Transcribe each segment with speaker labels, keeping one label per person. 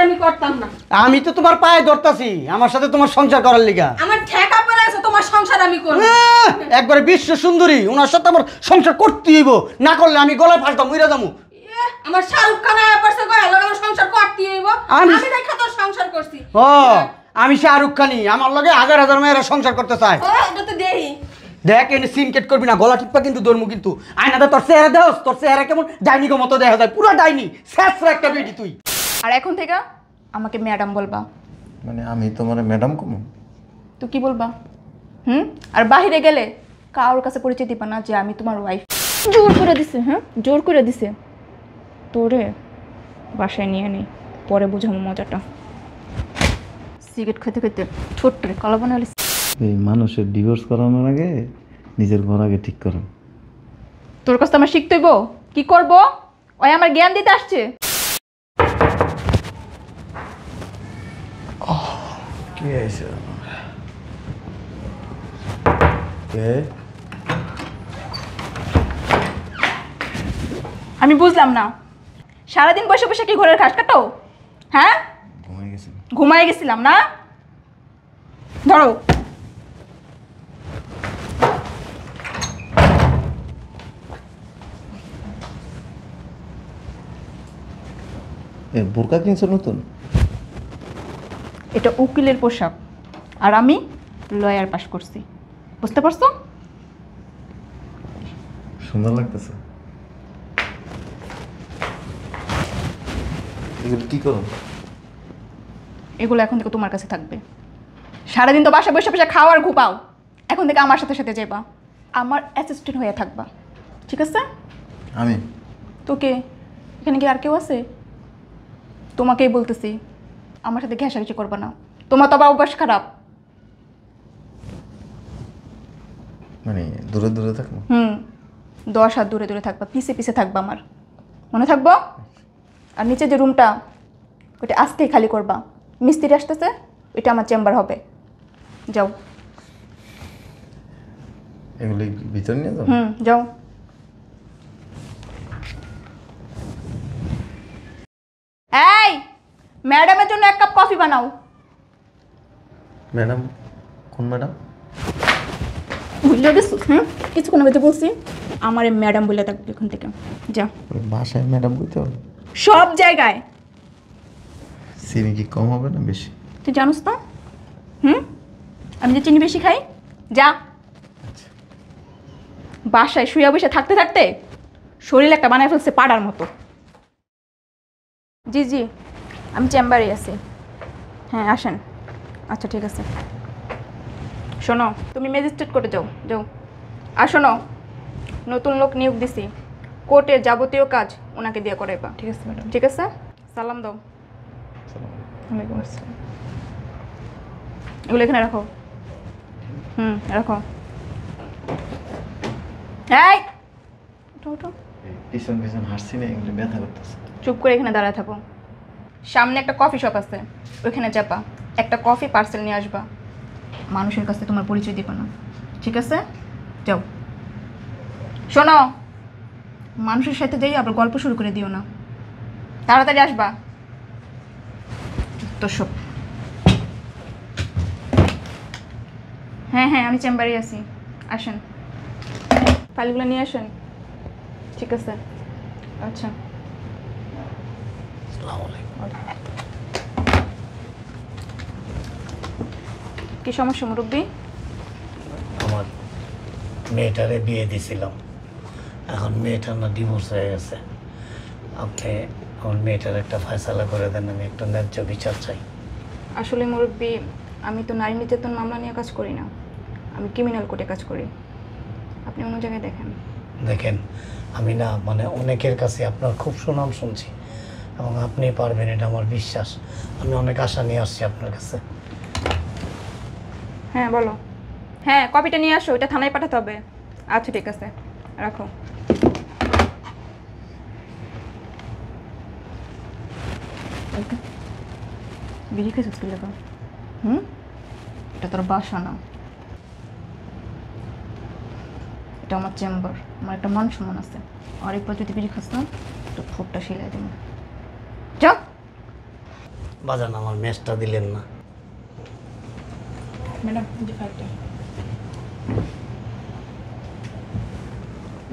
Speaker 1: আমি করতাম না।
Speaker 2: আমি তো তোমার পায়ে ধরতাছি আমার সাথে তোমার সংসার করার লিগা।
Speaker 1: আমার ঠেকা পড়ে আছে, তোমার সংসার আমি করব।
Speaker 2: একবারে বিশ্ব সুন্দরী, ওনার সাথে আমার সংসার করতেই হইব, না করলে আমি গলায় ফাঁসতাম, মইরা যাবো।
Speaker 1: আমার শাহরুখ খান আয়া পড়ছে কই লগে আমার সংসার করতেই হইব। আমি দেখা তোর সংসার করছি।
Speaker 2: ও আমি শাহরুখ খানি, আমার লগে হাজার হাজার মেয়েরা সংসার করতে চায়।
Speaker 1: ও এটা তো দেই।
Speaker 2: দেখ এনে সিনকেট করবি না, গলা টিপা কিন্তু ধরমু কিন্তু। আয়নাতে তোর চেহারা দেওস, তোর চেহারা কেমন ডাইনি গো মতো দেখা যায়, পুরো ডাইনি, শেষরা একটা বেটি তুই।
Speaker 3: আর এখন থেকে আমাকে ম্যাডাম বলবা।
Speaker 4: মানে আমি তোমার ম্যাডাম কমু?
Speaker 3: তুই কি বলবা? আর বাহিরে গেলে কারোর কাছে পরিচয় দিবা না যে আমি তোমার ওয়াইফ। জোর করে দিছে, জোর করে দিছে। তোরে বাসায় নিয়ে নি, পরে বুঝাবো মজাটা। সিগারেট খেতে খেতে ছোট্ট রে কলা বানালি।
Speaker 4: এই মানুষের ডিভোর্স করানোর আগে নিজের ঘর আগে ঠিক করো।
Speaker 3: তোর কাছে আমার শিখতে হইব কি করব? ওই আমার জ্ঞান দিতে আসছে।
Speaker 4: কে আইছে? কে?
Speaker 3: আমি বুঝলাম না, সারাদিন বসে বসে কি ঘরের ঘাস কাটো? হ্যাঁ, ঘুমাই গেছিলাম না? ধরো।
Speaker 4: বোরকা কিনছো নতুন?
Speaker 3: এটা উকিলের পোশাক, আর আমি লয়ার পাস করছি, বুঝতে পারছো?
Speaker 4: সুন্দর লাগতেছে। এগুলো কি করো?
Speaker 3: এগুলো এখন থেকে তোমার কাছে থাকবে। সারাদিন তো বাসায় বসে বসে খাও আর ঘুপাও, এখন থেকে আমার সাথে সাথে যাবা, আমার অ্যাসিস্ট্যান্ট হয়ে থাকবা, ঠিক আছে?
Speaker 4: আমি
Speaker 3: তোকে এখানে কি আর কেউ আছে? তোমাকেই বলতেছি, আমার সাথে ঘেঁষাঘেঁষি করবা না, তোমার তো আবার অভ্যাস খারাপ।
Speaker 4: মানে দূরে দূরে থাকবো?
Speaker 3: 10 হাত দূরে দূরে থাকবা, পিছে পিছে থাকবা, আমার মনে থাকবো। আর নিচে যে রুমটা, ওইটা আজকেই খালি করবা, মিস্ত্রি আসতেছে, ওইটা আমার চেম্বার হবে। যাও।
Speaker 4: এগুলি ভিতর নিয়ে যাও?
Speaker 3: যাও। এই ম্যাডামের জন্য 1 কাপ কফি বানাও।
Speaker 4: ম্যাডাম? কোন ম্যাডাম?
Speaker 3: বুঝলে গেছো? কিছুক্ষণ আগে তো বলছি আমার ম্যাডাম বলে থাকবে এখন থেকে। যা।
Speaker 4: বাসায় ম্যাডাম কইতে হবে?
Speaker 3: সব জায়গায়।
Speaker 4: চিনি কি কম হবে না বেশি?
Speaker 3: তুই জানোস না? আমি যে চিনি বেশি খাই। যা। বাসায় শুয়ে বসে থাকতে থাকতে শরীর একটা বানায় ফেলছে পাড়ার মতো। জি জি, আমি চেম্বারে আছি। হ্যাঁ আসেন। আচ্ছা ঠিক আছে। শোনো, তুমি ম্যাজিস্ট্রেট কোর্টে যাও। যাও। আর শোনো, নতুন লোক নিয়োগ দিছি, কোর্টের যাবতীয় কাজ ওনাকে দিয়ে করাইবা। ঠিক আছে ম্যাডাম। ঠিক আছে, সালাম দাও। ওয়ালাইকুম আসসালাম। এগুলো এখানে রাখো। রাখো। এই ওঠো ওঠো।
Speaker 4: পিছন পিছন হাসছি না, এগুলো ব্যথা করতেছে।
Speaker 3: চুপ করে এখানে দাঁড়ায় থাকো। সামনে একটা কফি শপ আছে, ওইখানে যাবা, একটা কফি পার্সেল নিয়ে আসবা। মানুষের কাছে তোমার পরিচয় দিবা না, ঠিক আছে? যাও। শোনো, মানুষের সাথে যাই আবার গল্প শুরু করে দিও না, তাড়াতাড়ি আসবা। তো সব। হ্যাঁ হ্যাঁ, আমি চেম্বারে আছি, আসেন। ফাইলগুলো নিয়ে আসেন। ঠিক আছে। আচ্ছা। কি সমস্যা মুরব্বী?
Speaker 5: আমার মেয়েটারে বিয়ে দিয়েছিলাম, এখন মেয়েটার না ডিভোর্স হয়ে গেছে। আপনি আমার মেয়েটার একটা ফয়সালা করে দেন, আমি একটা ন্যায্য বিচার চাই।
Speaker 3: আসলে মুরব্বী, আমি তো নারী নির্যাতন মামলা নিয়ে কাজ করি না, আমি ক্রিমিনাল কোর্টে কাজ করি। আপনি অন্য জায়গায় দেখেন।
Speaker 5: দেখেন, আমি না মানে অনেকের কাছে আপনার খুব সুনাম শুনছি এবং আপনি পারবেন, এটা আমার বিশ্বাস। আমি অনেক আশা নিয়ে আসছি আপনার কাছে।
Speaker 3: হ্যাঁ বলো। হ্যাঁ, কপিটা নিয়ে আসো, ওইটা থানায় পাঠাতে হবে। আচ্ছা ঠিক আছে, রাখো। বিড়ি খেয়েছিস কি লেখা? এটা তোর বাসা না, এটা আমার চেম্বার। আমার একটা মান সম্মান আছে, আরেকবার যদি বিড়ি খাস না তো ঠোঁটটা শিলাই দেবো। যাও।
Speaker 5: বাজান আমার ম্যাচটা দিলেন না।
Speaker 3: ম্যাডাম যে ফাইলটা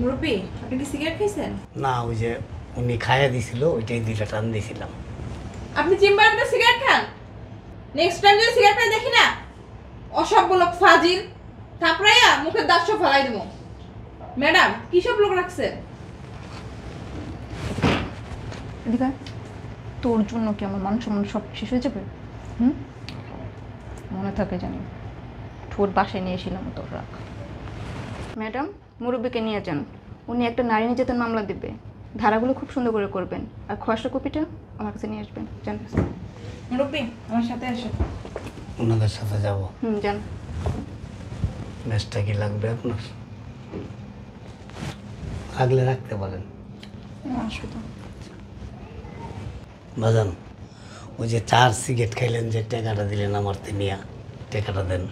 Speaker 3: মুরব্বি, আপনি কি সিগারেট খেয়েছেন?
Speaker 5: না, ওই যে উনি খাইয়ে দিছিল ওইটাই দুইটা টান দিয়েছিলাম।
Speaker 1: আপনি চেম্বারে তো সিগারেট খান, নেক্সট টাইম যদি সিগারেট খাই দেখি না অসভ্য লোক ফাজিল থাপড়াইয়া মুখের দাঁত সব ফেলাই দেবো। ম্যাডাম কি সব লোক রাখছেন?
Speaker 3: এদিকে তোর জন্য কি আমার মান সম্মান সব শেষ হয়ে যাবে? হুম, মনে থাকে জানি ঠোঁট বাসায় নিয়ে এসেছিলাম তোর রাখ। ম্যাডাম মুরব্বিকে নিয়ে যান, উনি একটা নারী নির্যাতন মামলা দেবে, ধারাগুলো খুব সুন্দর করে করবেন, আর খসড়া কপিটা আমার কাছে নিয়ে আসবেন। জান মুরব্বি, আমার সাথে আসেন।
Speaker 5: ওনাদের সাথে যাব।
Speaker 3: যান।
Speaker 5: ম্যাচটা কি লাগবে আপনার? আগলে রাখতে পারেন।
Speaker 3: আসবে তো।
Speaker 5: বাজান ওই যে 4 সিগারেট খাইলেন যে টাকাটা দিলেন আমার নিয়া, টাকাটা দেন।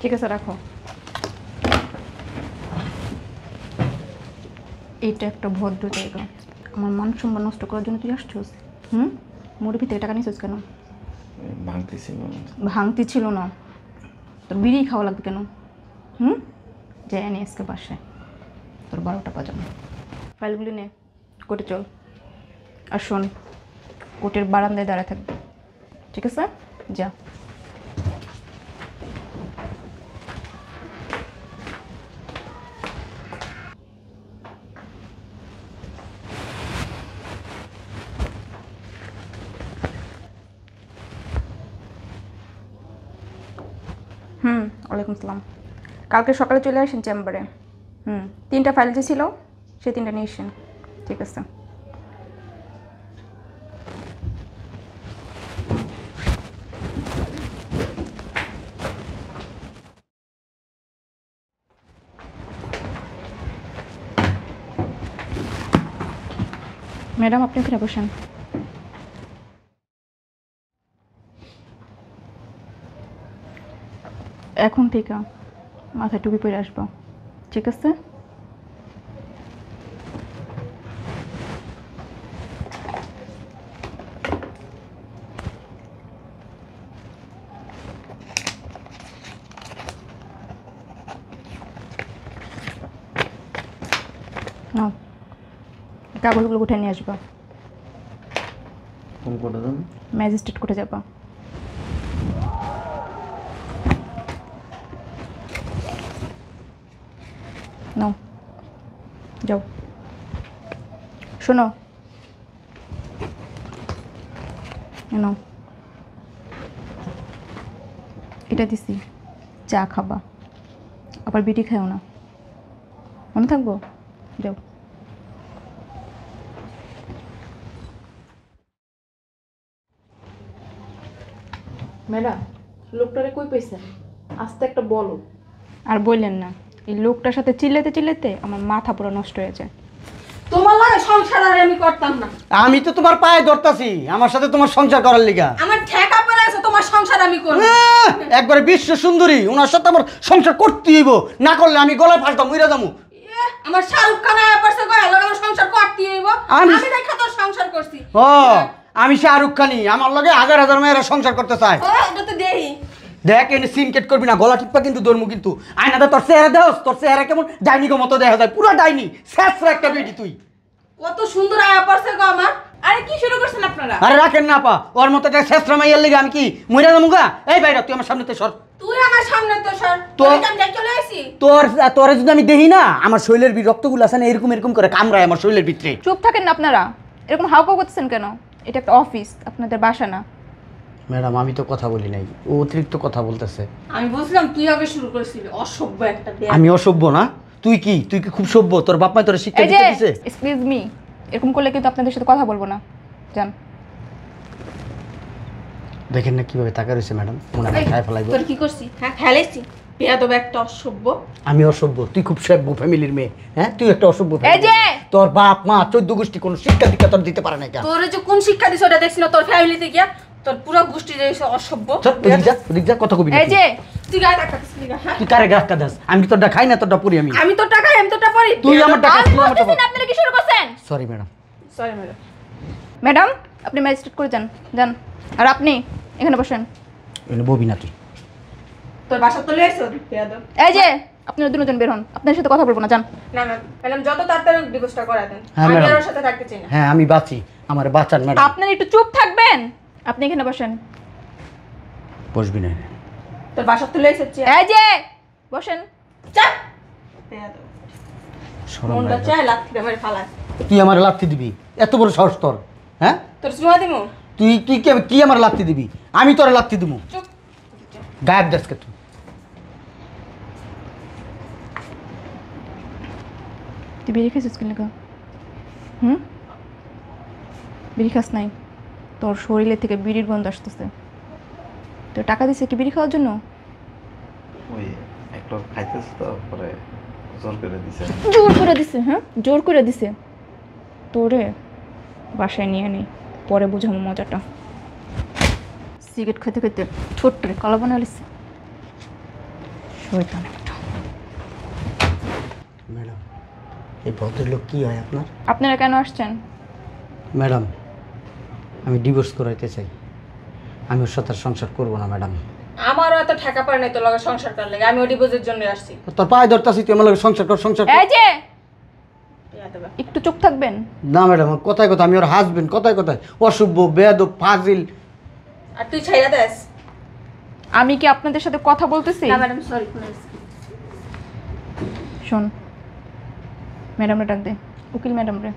Speaker 3: ঠিক আছে রাখো। এইটা একটা ভদ্র জায়গা, আমার মান সম্মান নষ্ট করার জন্য তুই আসছিস? মুরব্বি থেকে টাকা নিয়েছিস কেন? ভাঙতি ছিল না, তোর বিড়ি খাওয়া লাগবে কেন? যাই আনি আজকে বাসায়, তোর 12টা বাজানো। ফাইলগুলি নে, কোর্টে চল। আর শোন, কোর্টের বারান্দায় দাঁড়ায় থাকবে, ঠিক আছে? যা। ওয়ালাইকুম আসসালাম। কালকে সকালে চলে আসেন চেম্বারে। 3টা ফাইল যে ছিল সেই 3টা নিয়ে আসেন, ঠিক আছে? ম্যাডাম আপনি ওখানে বসেন। এখন থেকে মাথায় টুপি পরে আসবো, ঠিক আছে? নাও, কাগজগুলো উঠে নিয়ে আসবো।
Speaker 4: কোন কোর্টে যাবেন?
Speaker 3: ম্যাজিস্ট্রেট কোর্টে যাবো। নাও, যাও। শোনো, নাও, এটা দিছি, চা খাবা, আবার বিড়ি খাও না, মনে থাকবো? যাও।
Speaker 1: ম্যাডাম লোকটারে কই পাইছেন? আস্তে একটা বলো।
Speaker 3: আর বললেন না, এই লোকটার সাথে চিল্লাতে চিল্লাতে আমার মাথা পুরো নষ্ট হয়ে যায়।
Speaker 1: তোমার লাগে সংসার আর আমি করতাম না।
Speaker 2: আমি তো তোমার পায়ে ধরতাছি আমার সাথে তোমার সংসার করার লিগা।
Speaker 1: আমার ঠেকা পড়ে আছে, তোমার সংসার আমি করব।
Speaker 2: একবারে বিশ্ব সুন্দরী, ওনার সাথে আমার সংসার করতেই হইব, না করলে আমি গলায় ফাঁসতাম, মইরা যাবো।
Speaker 1: আমার শাহরুখ খান আয়া পড়ছে কই হলো আমার সংসার করতেই হইব। আমি দেখা তোর সংসার করছি।
Speaker 2: ও আমি শাহরুখ খানি, আমার লগে হাজার হাজার মেয়েরা সংসার করতে চায়।
Speaker 1: ও এটা তো দেই।
Speaker 2: দেখ এনে সিনকেট করবি না, গলা টিপা কিন্তু দৌড়মু কিন্তু। আয়নাতে তোর চেহারা দেওস, তোর চেহারা কেমন ডাইনি গো মতো দেখা যায়, পুরো ডাইনি, শেষরা একটা বেটি তুই।
Speaker 1: কত সুন্দর আয়া পড়ছে গো আমার। আরে কি শুরু করছেন আপনারা?
Speaker 2: আরে রাখেন না পা, ওর মতো একটা শেষরা মাইয়ার লিগে আমি কি মইরা যাবো গা? এই বাইরা তুই আমার সামনেতে সর।
Speaker 1: তুই আমার সামনে তো সর।
Speaker 2: তোর
Speaker 1: আমি দেখ চলে আইছি।
Speaker 2: তোরে যদি আমি দেখি না, আমার শরীরের রক্তগুলো আছে না এরকম এরকম করে কামড়ায় আমার শরীরের ভিতরে।
Speaker 3: চুপ থাকেন না আপনারা, এরকম হাউকাউ করতেছেন কেন? এটা একটা অফিস, আপনাদের বাসা না।
Speaker 2: ম্যাডাম আমি তো কথা বলি নাই, ও অতিরিক্ত কথা বলতেছে।
Speaker 1: আমি বুঝলাম তুই আগে শুরু করেছিলি, অসভ্য একটা দেখ।
Speaker 2: আমি অসভ্য না? তুই কি খুব সভ্য? তোর বাপ মা তোর শিক্ষা
Speaker 3: এই যে
Speaker 2: দিতে দিছে?
Speaker 3: এক্সকিউজ মি, এরকম করলে কিন্তু আপনাদের সাথে কথা বলবো না, জান।
Speaker 2: দেখেন না কিভাবে তাকা রইছে ম্যাডাম, মনে হয় খায় ফেলাইবো।
Speaker 1: তোর কি করছি? হ্যাঁ খেলেছি। বেয়াদব একটা অসভ্য।
Speaker 2: আমি অসভ্য, তুই খুব সভ্য ফ্যামিলির মেয়ে। হ্যাঁ তুই একটা অসভ্য
Speaker 3: এই যে
Speaker 2: তোর বাপ মা 14 গোষ্ঠী কোনো শিক্ষা দীক্ষা তোর দিতে পারে না।
Speaker 1: তোর যে কোন শিক্ষা দিছ ওটা দেখছিস না তোর ফ্যামিলিতে গিয়া? তোর পুরো গোষ্ঠী যে অসভ্য।
Speaker 2: চল ওদিক যা কথা কবি না
Speaker 3: এই
Speaker 2: তুই।
Speaker 3: যে
Speaker 1: তুই গায়ে টাকা দিস না, হ্যাঁ?
Speaker 2: তুই কারে গাছটা দাস? আমি কি তোরটা খাই না তোরটা পুরি আমি?
Speaker 1: আমি তো টাকা আমি তোটা পরি।
Speaker 2: তুই আমার টাকা
Speaker 3: আমি
Speaker 2: তুই আমার টাকা।
Speaker 3: বলতেছি না, আপনারা কি শুরু করছেন?
Speaker 2: Sorry madam.
Speaker 1: Sorry madam.
Speaker 3: Madam আপনি ম্যাজিস্ট্রেট করে যান যান। আর আপনি এখানে বসেন।
Speaker 2: এনে ববি না তুই।
Speaker 1: তোর বাসা তো লইছো বেয়াদব।
Speaker 3: এই যে আপনারা দুজন বের হন, আপনার সাথে কথা বলবো না, যান।
Speaker 1: না ম্যাডাম যত তাড়াতাড়ি ডিভোর্সটা করা দেন।
Speaker 2: হ্যাঁ,
Speaker 1: আমি
Speaker 2: ম্যাডাম।
Speaker 1: আর ওর সাথে থাকতে চাই না।
Speaker 2: হ্যাঁ আমি বাঁচি, আমার বাঁচান ম্যাডাম।
Speaker 3: আপনারা একটু চুপ থাকবেন। আপনি এখানে বসেন।
Speaker 2: বসবি না।
Speaker 1: তোর বাসা তো লইছো
Speaker 3: এই যে বসেন।
Speaker 1: চাপ বেয়াদব।
Speaker 2: শরম
Speaker 1: মনটা
Speaker 2: লাগে।
Speaker 1: চায় লাথি মেরে ফালায়।
Speaker 2: তুই আমার লাত্তি দিবি? এত বড় সাহস তোর? হ্যাঁ
Speaker 1: তোর সুমা দিমু।
Speaker 2: তুই তুই কি আমার লাত্তি দিবি? আমি তোর লাত্তি দিবো।
Speaker 1: চুপ।
Speaker 2: গায়েব দেশকে তুই।
Speaker 3: তুই বিড়ি খাইছিস কি লেখা? বিড়ি খাস নাই? তোর শরীরে থেকে বিড়ির গন্ধ আসতেছে। তো টাকা দিছে কি বিড়ি খাওয়ার জন্য?
Speaker 4: ওই একটা খাইতেছে তো পরে জোর করে দিছে।
Speaker 3: জোর করে দিছে? হ্যাঁ জোর করে দিছে। তোরে বাসায় নিয়ে নি, পরে বুঝাবো মজাটা। সিগারেট খেতে খেতে ছোট্ট রে কালা বানালিছে। শয়তান একটা।
Speaker 2: ম্যাডাম এই ভদ্রলোক কি হয় আপনার?
Speaker 3: আপনারা কেন আসছেন?
Speaker 2: ম্যাডাম আমি ডিভোর্স করাইতে চাই। আমি ওর সাথে আর সংসার করবো না ম্যাডাম।
Speaker 1: আমারও এত টাকা পারে নাই তোর লগে সংসার করার লাগে। আমি ও ডিভোর্সের জন্য আসছি।
Speaker 2: তোর পায়ে ধরতাছি, তুই আমার লগে সংসার কর সংসার কর।
Speaker 3: এই যে
Speaker 1: বেয়াদব।
Speaker 3: একটু চুপ থাকবেন।
Speaker 2: না ম্যাডাম কথায় কথা আমি ওর হাজবেন্ড, কথায় কথায় অসভ্য বেয়াদব ফাজিল।
Speaker 1: আর তুই ছাইরা দেস।
Speaker 3: আমি কি আপনাদের সাথে কথা বলতেছি?
Speaker 1: না ম্যাডাম সরি প্লিজ।
Speaker 3: শোন, ম্যাডামরে ডাক দে, উকিল ম্যাডাম রে।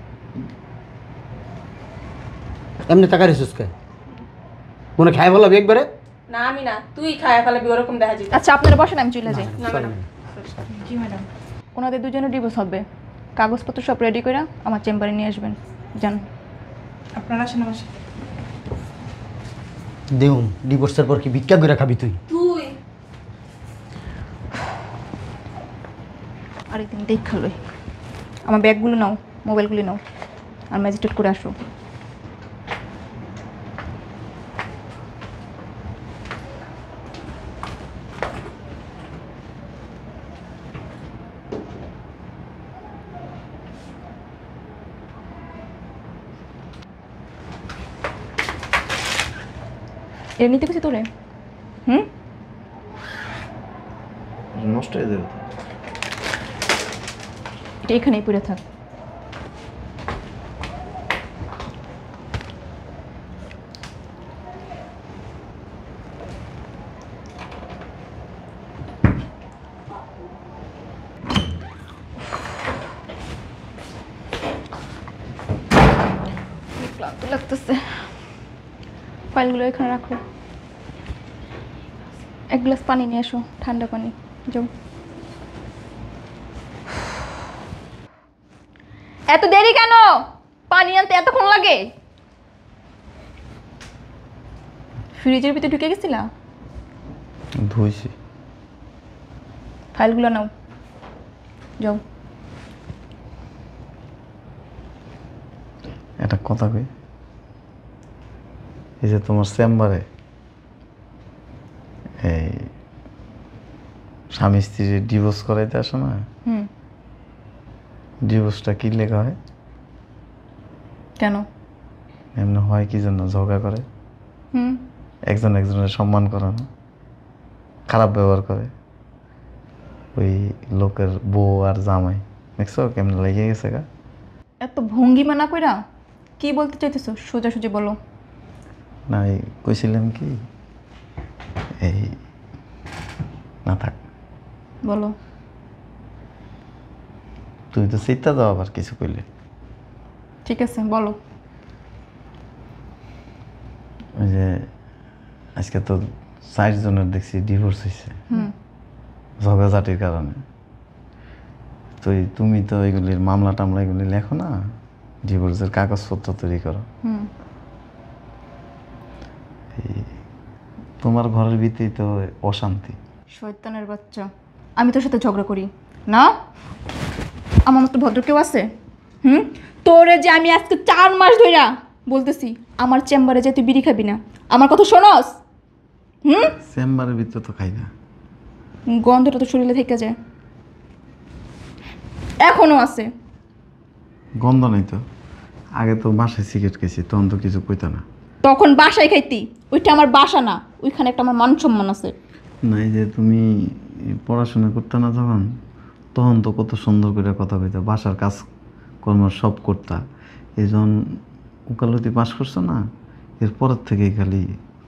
Speaker 2: এমনি টাকা রিসুস কে মনে খাই বলবি একবারে?
Speaker 1: না আমি না, তুই খায়া ফেলাবি ওরকম দেখা যেত।
Speaker 3: আচ্ছা আপনারা বসেন, আমি চলে যাই।
Speaker 1: না ম্যাডাম।
Speaker 3: জি ম্যাডাম। ওনাদের দুজনের ডিভোর্স হবে, কাগজপত্র সব রেডি করে আমার চেম্বারে নিয়ে আসবেন। যান।
Speaker 1: আপনারা আসেন আমার সাথে।
Speaker 2: দেউম ডিভোর্সের পর কি ভিক্ষা করে খাবি তুই?
Speaker 1: তুই
Speaker 3: আরেকদিন দেখা লই। আমার ব্যাগগুলো নাও, মোবাইলগুলি নাও, আর ম্যাজিস্ট্রেট করে আসো। এর নিতে গেছি তোরে?
Speaker 4: নষ্ট হয়ে যাবে তো।
Speaker 3: এটা এখানেই পড়ে থাক। ক্লান্ত লাগতেছে। ফাইলগুলো এখানে রাখো। এক গ্লাস পানি নিয়ে এসো, ঠান্ডা পানি। যাও। এত দেরি কেন? পানি আনতে এতক্ষণ লাগে? ফ্রিজের ভিতরে ঢুকে গেছিলা?
Speaker 4: ধুইছি।
Speaker 3: ফাইলগুলো নাও, যাও।
Speaker 4: একটা কথা কই, এই যে তোমার চেম্বারে এই স্বামী স্ত্রীর ডিভোর্স করাইতে আসো না, ডিভোর্সটা কি লেখা হয়?
Speaker 3: কেন?
Speaker 4: এমনি হয় কি জন্য? ঝগড়া করে, একজন একজনের সম্মান করে না, খারাপ ব্যবহার করে। ওই লোকের বউ আর জামাই দেখছো কেমন লেগে গেছে গা?
Speaker 3: এত ভঙ্গিমা না কইরা কি বলতে চাইতেছো সোজাসুজি বলো।
Speaker 4: না এই কইছিলাম কি, এই না থাক,
Speaker 3: বলো।
Speaker 4: তুমি তো চিন্তা দাও আবার কিছু কইলে।
Speaker 3: ঠিক আছে বলো।
Speaker 4: ওই যে আজকে তো 4 জনের দেখছি ডিভোর্স হয়েছে ঝগড়াঝাটির কারণে। তো তুমি তো এগুলির মামলা টামলা এগুলি লেখো না, ডিভোর্সের কাগজপত্র তৈরি করো। তোমার ঘরের ভিতরেই তো অশান্তি।
Speaker 3: শয়তানের বাচ্চা, আমি তোর সাথে ঝগড়া করি না? আমার মতো ভদ্র কেউ আছে? তোরে যে আমি আজকে 4 মাস ধইরা বলতেছি আমার চেম্বারে যে তুই বিড়ি খাবি না, আমার কথা শোনস?
Speaker 4: চেম্বারের ভিতরে তো খাই না।
Speaker 3: গন্ধটা তো শরীরে থেকে যায়, এখনো আছে।
Speaker 4: গন্ধ নাই তো। আগে তো বাসায় সিগারেট খেয়েছি, তখন তো কিছু কইতা না।
Speaker 3: তখন বাসায় খাইতি, ওইটা আমার বাসা না, ওইখানে একটা আমার মান সম্মান আছে।
Speaker 4: নাই যে তুমি পড়াশোনা করতে না যখন, তখন তো কত সুন্দর করে কথা কইতা, বাসার কাজ কর্ম সব করতা। এই যখন উকালতি পাস করছো না, এরপরের থেকেই খালি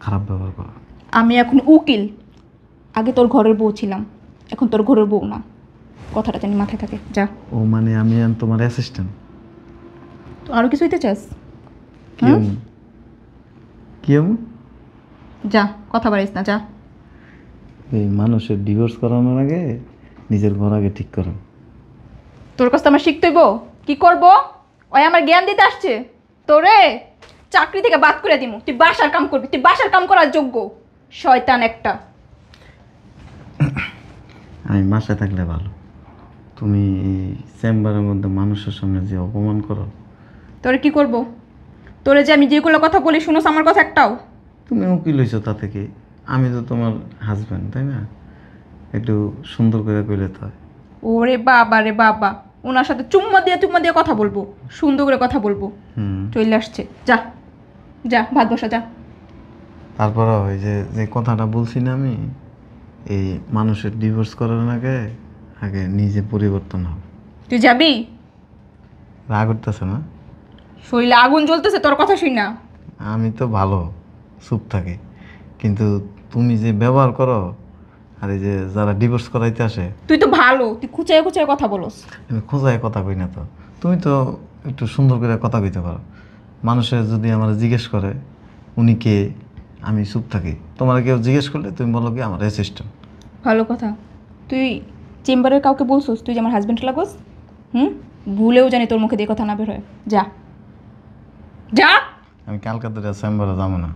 Speaker 4: খারাপ ব্যবহার করো।
Speaker 3: আমি এখন উকিল, আগে তোর ঘরের বউ ছিলাম, এখন তোর ঘরের বউ না। কথাটা জানি মাথায় থাকে। যা।
Speaker 4: ও মানে আমি এখন তোমার অ্যাসিস্ট্যান্ট?
Speaker 3: তো আরও কিছু হইতে চাস?
Speaker 4: কি এমন? কি এমন?
Speaker 3: যা, কথা বাড়িস না, যা।
Speaker 4: এই মানুষের ডিভোর্স করানোর আগে নিজের ঘর আগে ঠিক করো।
Speaker 3: তোর কাছে আমার শিখতে হইব কি করব? ওই আমার জ্ঞান দিতে আসছে। তোরে চাকরি থেকে বাদ করে দিমু, তুই বাসার কাম করবি, তুই বাসার কাম করার যোগ্য শয়তান একটা।
Speaker 4: আমি বাসায় থাকলে ভালো, তুমি এই চেম্বারের মধ্যে মানুষের সামনে যে অপমান করো।
Speaker 3: তোরে কি করব? তোরে যে আমি যেগুলো কথা বলি শুনোস আমার কথা একটাও?
Speaker 4: তুমি উকিল হইছো তা থেকে, আমি তো তোমার হাজব্যান্ড, তাই না? একটু সুন্দর করে কইলে তো হয়।
Speaker 3: ওরে বাবা রে বাবা, ওনার সাথে চুম্মা দিয়ে কথা বলবো, সুন্দর করে কথা বলবো। চলে আসছে, যা যা, ভাত বসা, যা।
Speaker 4: তারপর ওই যে যে কথাটা বলছি না আমি, এই মানুষের ডিভোর্স করার আগে আগে নিজে পরিবর্তন হবে।
Speaker 3: তুই যাবি?
Speaker 4: রাগ উঠতেছে না?
Speaker 3: শরীরে আগুন জ্বলতেছে তোর কথা শুই না।
Speaker 4: আমি তো ভালো চুপ থাকি, কিন্তু তুমি যে ব্যবহার করো, আর এই যে যারা ডিভোর্স করাইতে আসে,
Speaker 3: তুই তো ভালো, তুই খুচায় খুচায় কথা বলস।
Speaker 4: আমি খোঁজায় কথা কই না তো। তুমি তো একটু সুন্দর করে কথা কইতে পারো। মানুষের যদি আমার জিজ্ঞেস করে উনি কে, আমি চুপ থাকি। তোমার কেউ জিজ্ঞেস করলে তুমি বলো কি আমার অ্যাসিস্ট্যান্ট।
Speaker 3: ভালো কথা। তুই চেম্বারের কাউকে বলছিস তুই যে আমার হাজব্যান্ড লাগোস? ভুলেও জানি তোর মুখে দিয়ে কথা না বের হয়। যা যা।
Speaker 4: আমি ক্যালকাতার চেম্বারে যাবো না,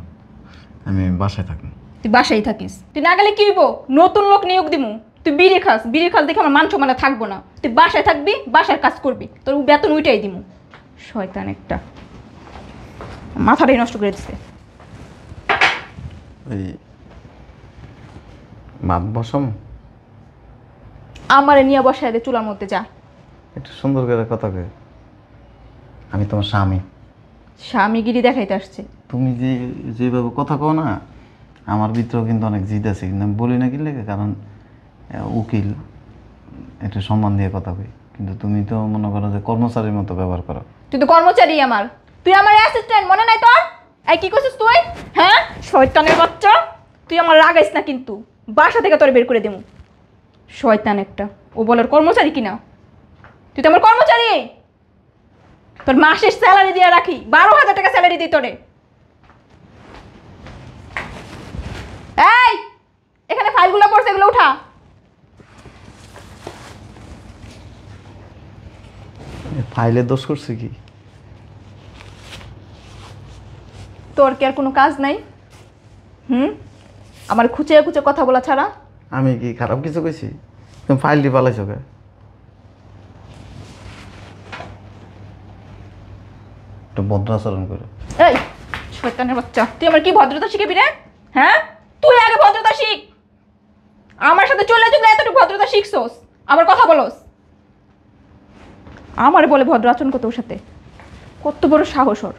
Speaker 4: আমি বাসায় থাকবো।
Speaker 3: তুই বাসায় থাকিস, তুই না গেলে কি হইব? নতুন লোক নিয়োগ দিমু, তুই বিড়ি খাস দেখে আমার মান সম্মান থাকবো না। তুই বাসায় থাকবি, বাসার কাজ করবি, তোর বেতন উইটাই দিমু। শয়তান একটা, মাথাটাই নষ্ট করে দিচ্ছে।
Speaker 4: এই ভাত বসাম,
Speaker 3: আমারে নিয়ে বসায় দে চুলার মধ্যে। যা।
Speaker 4: একটু সুন্দর করে কথা কই। আমি তোমার স্বামী।
Speaker 3: স্বামীগিরি দেখাইতে আসছে।
Speaker 4: তুমি যে যেভাবে কথা কও না, আমার ভিতরেও কিন্তু অনেক জিদ আছে, কিন্তু আমি বলি না কি লেগে, কারণ উকিল একটু সম্মান দিয়ে কথা কই। কিন্তু তুমি তো মনে করো যে কর্মচারীর মতো ব্যবহার করো।
Speaker 3: তুই তো কর্মচারী আমার, তুই আমার অ্যাসিস্ট্যান্ট, মনে নাই তোর? এই কি করছিস তুই? হ্যাঁ শয়তানের বাচ্চা, তুই আমার রাগাইস না কিন্তু, বাসা থেকে তোর বের করে দেবো। শয়তান একটা, ও বলার কর্মচারী কিনা? তুই তো আমার কর্মচারী, তোর মাসের স্যালারি দিয়ে রাখি, 12,000 টাকা স্যালারি দিই তোরে। এই এখানে ফাইলগুলো পড়ছে, এগুলো উঠা।
Speaker 4: ফাইলে দোষ করছে কি?
Speaker 3: তোর কি আর কোনো কাজ নাই? আমার খুঁচে খুঁচে কথা বলা ছাড়া?
Speaker 4: আমি কি খারাপ কিছু কইছি? তুমি ফাইলটি পালাইছো কে? একটু ভদ্র আচরণ করো।
Speaker 3: এই শয়তানের বাচ্চা, তুই আমার কি ভদ্রতা শিখাবি রে? হ্যাঁ, তুই আগে ভদ্রতা শিখ। আমার সাথে চলে চলে এতটুকু ভদ্রতা শিখছোস, আবার কথা বলোস। আমার বলে ভদ্র আচরণ করতে, ওর সাথে কত বড় সাহস ওর।